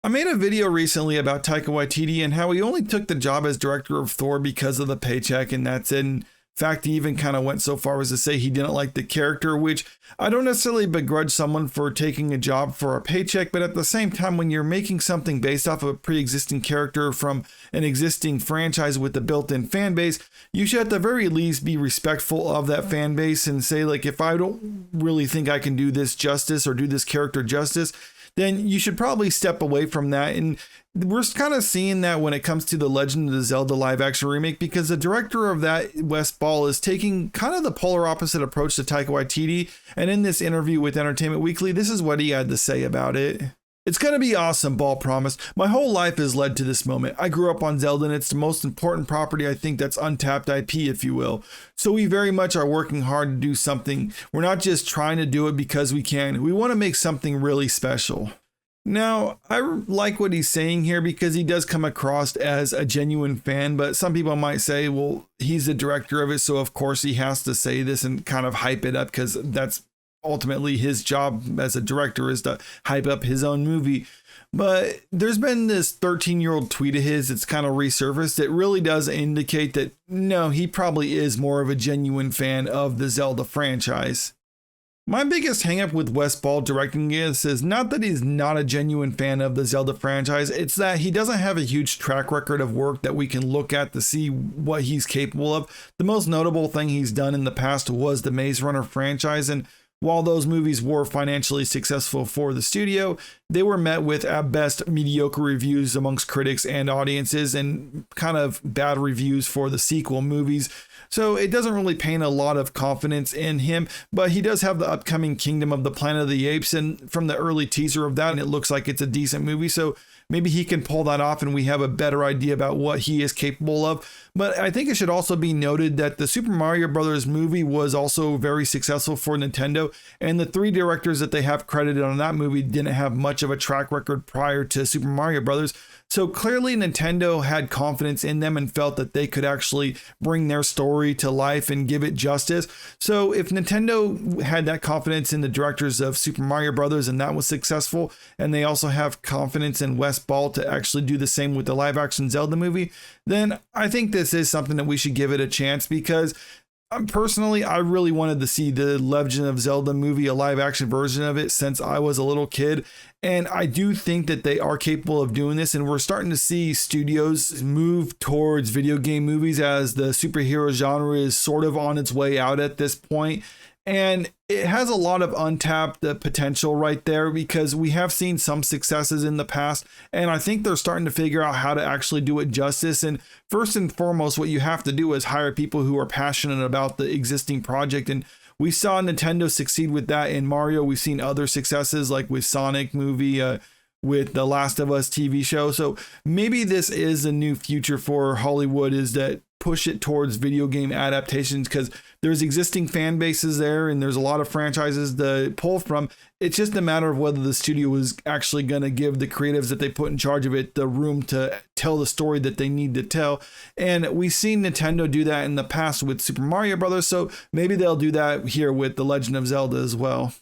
I made a video recently about Taika Waititi and how he only took the job as director of Thor because of the paycheck, and that's it. In fact, he even kind of went so far as to say he didn't like the character, which I don't necessarily begrudge someone for taking a job for a paycheck, but at the same time, when you're making something based off of a pre-existing character from an existing franchise with a built-in fan base, you should at the very least be respectful of that fan base and say, like, if I don't really think I can do this justice or do this character justice, then you should probably step away from that. And we're kind of seeing that when it comes to the Legend of the Zelda live action remake, because the director of that, Wes Ball, is taking kind of the polar opposite approach to Taika Waititi. And in this interview with Entertainment Weekly, this is what he had to say about it. "It's going to be awesome," Ball promised. "My whole life has led to this moment. I grew up on Zelda, and it's the most important property I think that's untapped IP, if you will. So we very much are working hard to do something. We're not just trying to do it because we can. We want to make something really special." Now, I like what he's saying here because he does come across as a genuine fan, but some people might say, well, he's the director of it, so of course he has to say this and kind of hype it up because that's ultimately his job as a director, is to hype up his own movie. But there's been this 13-year-old tweet of his that's kind of resurfaced. It really does indicate that, no, he probably is more of a genuine fan of the Zelda franchise. My biggest hangup with Wes Ball directing this is not that he's not a genuine fan of the Zelda franchise, it's that he doesn't have a huge track record of work that we can look at to see what he's capable of. The most notable thing he's done in the past was the Maze Runner franchise, and while those movies were financially successful for the studio, they were met with, at best, mediocre reviews amongst critics and audiences, and kind of bad reviews for the sequel movies. So it doesn't really paint a lot of confidence in him, but he does have the upcoming Kingdom of the Planet of the Apes, and from the early teaser of that, and it looks like it's a decent movie. So maybe he can pull that off and we have a better idea about what he is capable of. But I think it should also be noted that the Super Mario Brothers movie was also very successful for Nintendo, and the three directors that they have credited on that movie didn't have much of a track record prior to Super Mario Brothers. So clearly Nintendo had confidence in them and felt that they could actually bring their story to life and give it justice. So if Nintendo had that confidence in the directors of Super Mario Brothers and that was successful, and they also have confidence in Wes Ball to actually do the same with the live action Zelda movie, then I think this is something that we should give it a chance, because personally, I really wanted to see the Legend of Zelda movie, a live action version of it, since I was a little kid. And I do think that they are capable of doing this. And we're starting to see studios move towards video game movies as the superhero genre is sort of on its way out at this point. And it has a lot of untapped potential right there, because we have seen some successes in the past, and I think they're starting to figure out how to actually do it justice. And first and foremost, what you have to do is hire people who are passionate about the existing project. And we saw Nintendo succeed with that in Mario. We've seen other successes like with Sonic movie, with the Last of Us TV show. So maybe this is a new future for Hollywood, is that push it towards video game adaptations, because there's existing fan bases there and there's a lot of franchises to pull from. It's just a matter of whether the studio is actually going to give the creatives that they put in charge of it the room to tell the story that they need to tell. And we've seen Nintendo do that in the past with Super Mario Brothers, so maybe they'll do that here with The Legend of Zelda as well.